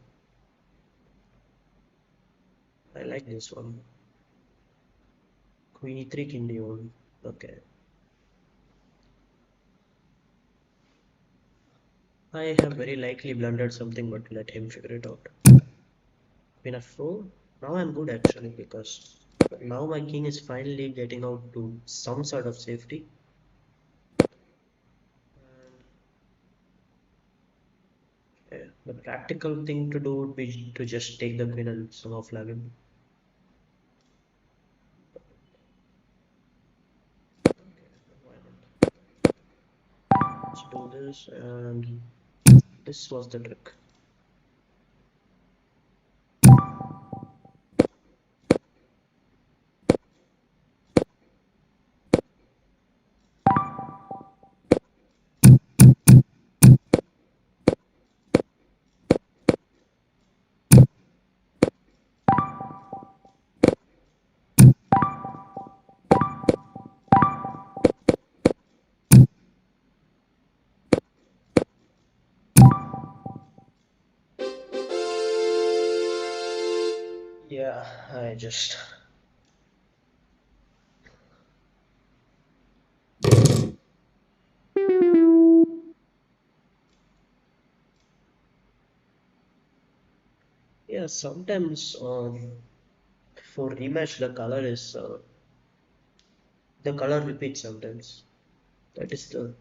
I like this one. Queen e3, king d1. Okay. I have very likely blundered something, but let him figure it out. Queen f4. Now I'm good actually because now my king is finally getting out to some sort of safety. The practical thing to do would be to just take the queen and somehow flag him. Why not? Let's do this, and this was the trick. Yeah, I just. Yeah, sometimes for rematch the color repeats sometimes. That is the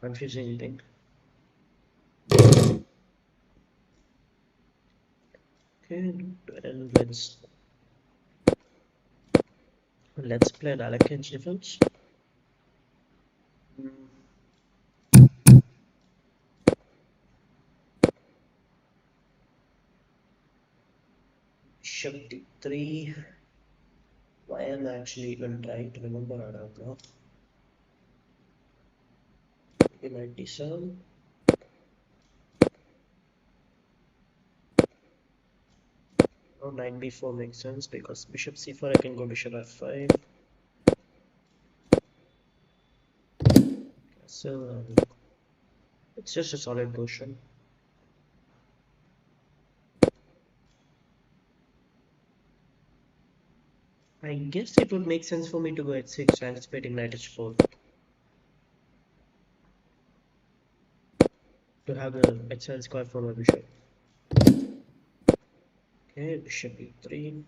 confusing thing. Okay, and let's play an Alec defense. Mm, Bishop d3. Why am I actually even trying to remember? I don't know. Maybe knight d7. Oh, knight b4 makes sense because bishop c4 I can go bishop f5. So it's just a solid position. I guess it would make sense for me to go at 6, anticipating knight h4 to have the excellent square for my bishop. Okay, bishop e3.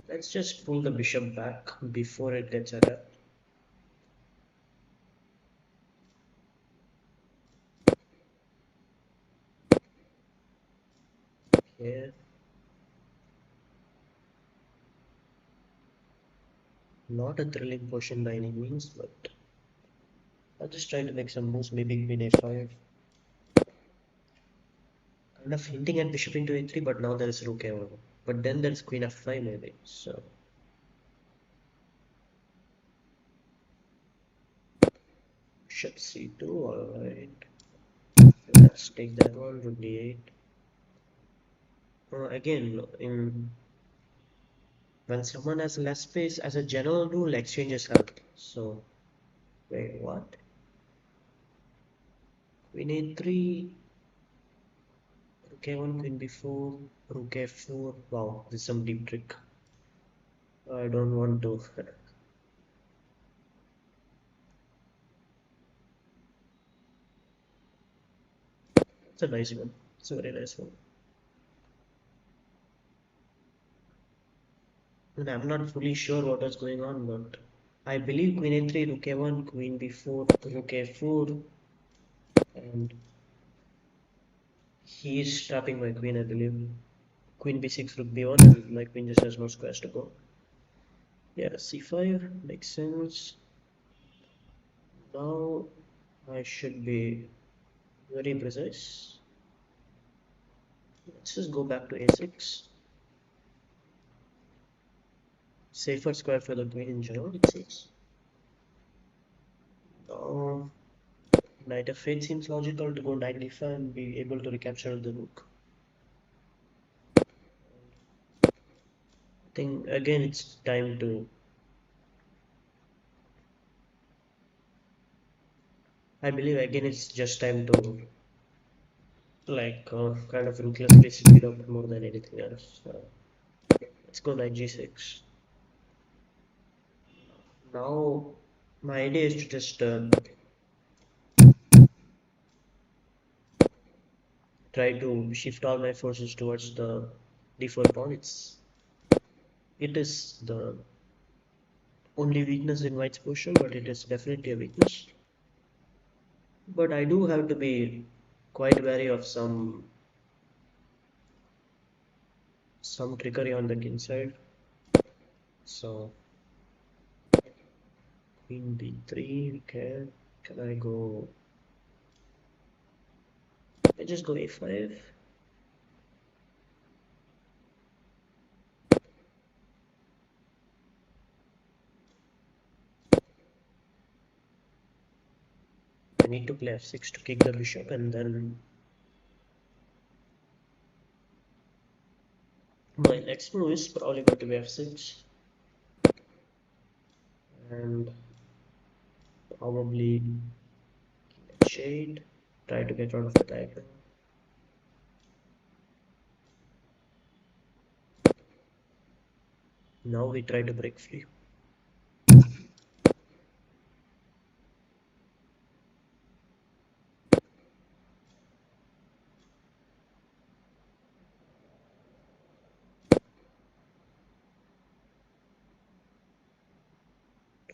Let's just pull the bishop back before it gets attacked. Okay, not a thrilling position by any means, but I'll just try to make some moves, maybe queen a5. Kind of hinting at bishop into a3, but now there is rook a1. But then there's queen f5 maybe, so bishop c2, alright. Let's take that one, rook d8. Again, when someone has less space, as a general rule, exchanges help. So, wait, what? Queen a3, rook a1, queen b4, rook f4. Wow, this is some deep trick. I don't want to. It's a nice one. It's a very nice one. And I'm not fully sure what was going on, but I believe queen a3, rook a1, queen b4, rook a4, and he is trapping my queen, I believe. Queen b6, rook b1, and my queen just has no squares to go. Yeah, c5 makes sense. Now I should be very precise. Let's just go back to a6. Safer square for the queen in general, it seems. Now, knight f8 seems logical to go knight d5 and be able to recapture the rook. I think again it's time to. I believe again it's just time to like kind of ruthlessly speed up more than anything else. Let's go knight g6. Now my idea is to just try to shift all my forces towards the d4 pawn. It is the only weakness in white's position, but it is definitely a weakness. But I do have to be quite wary of some trickery on the king side. So queen b3, okay. Can I go? I just go a5. I need to play f6 to kick the bishop, and then my next move is probably going to be f6 and probably shade. Try to get out of the diagram. Now we try to break free.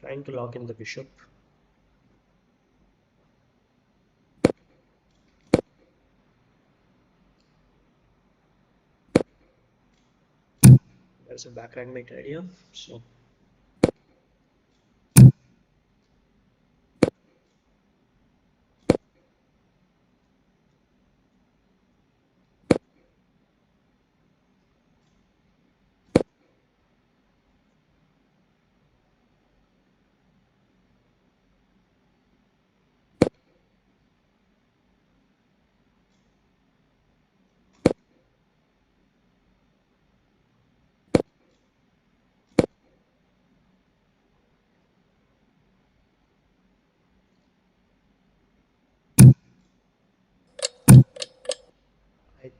Trying to lock in the bishop. There's a back mate idea. So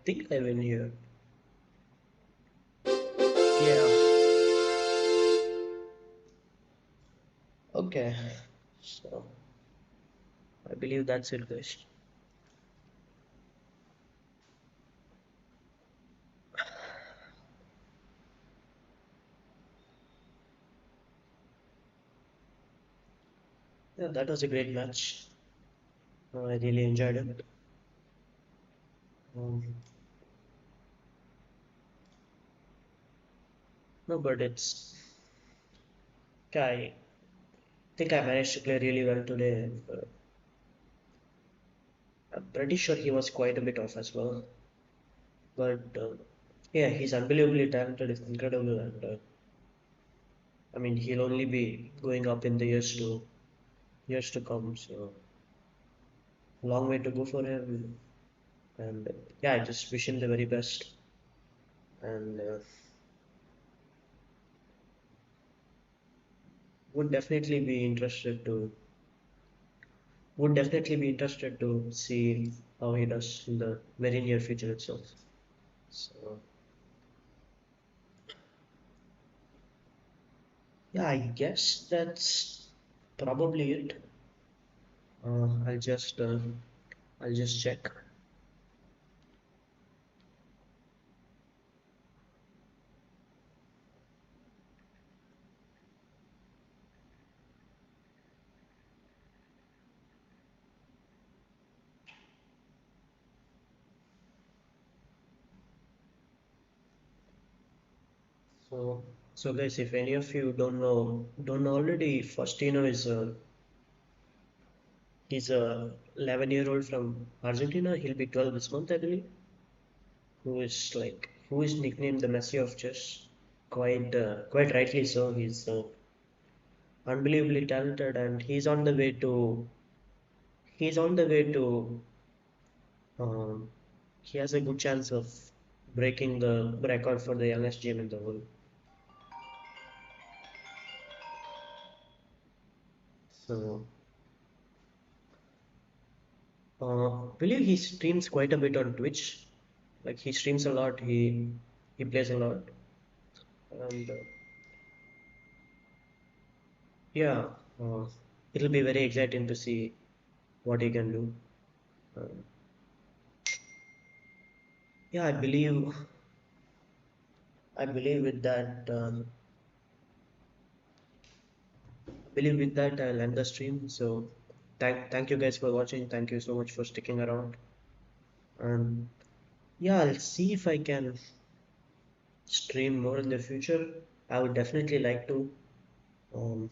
think I win here. Yeah. Okay. So I believe that's it, guys. Yeah, that was a great match. I really enjoyed it. Um, no, but I think I managed to play really well today. I'm pretty sure he was quite a bit off as well. But yeah, he's unbelievably talented. It's incredible, and I mean, he'll only be going up in the years to come. So long way to go for him. And yeah, I just wish him the very best. And would definitely be interested to would definitely be interested to see how he does in the very near future itself. So yeah, I guess that's probably it. Uh, I'll just uh, I'll just check. So guys, if any of you don't know already, Faustino is he's a 11-year-old from Argentina. He'll be 12 this month, I believe. Who is nicknamed the Messi of chess. Quite rightly so. He's unbelievably talented, and he's on the way to um, he has a good chance of breaking the record for the youngest GM in the world. So believe he streams quite a bit on Twitch. Like he streams a lot. He plays a lot, and yeah, uh, it'll be very exciting to see what he can do. Uh, yeah, I believe with that. Believe with that I'll end the stream. So thank you guys for watching. Thank you so much for sticking around. And yeah, I'll see if I can stream more in the future. I would definitely like to. Um,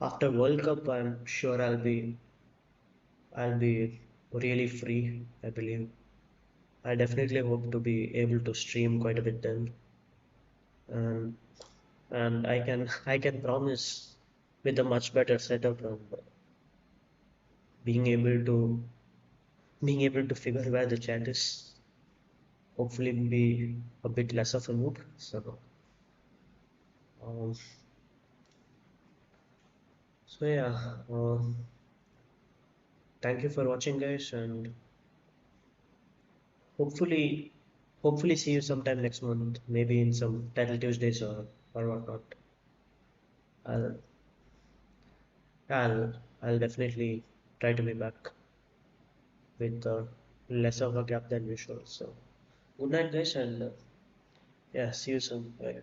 After World Cup, I'm sure I'll be really free, I believe. I definitely hope to be able to stream quite a bit then. And and I can promise with a much better setup and being able to being able to figure where the chat is, hopefully be a bit less of a noob. Um, so yeah, thank you for watching, guys, and hopefully, hopefully see you sometime next month, maybe in some Title Tuesdays or whatnot. I'll I'll I'll definitely try to be back with less of a gap than usual. So good night, guys, and yeah, see you soon. Bye.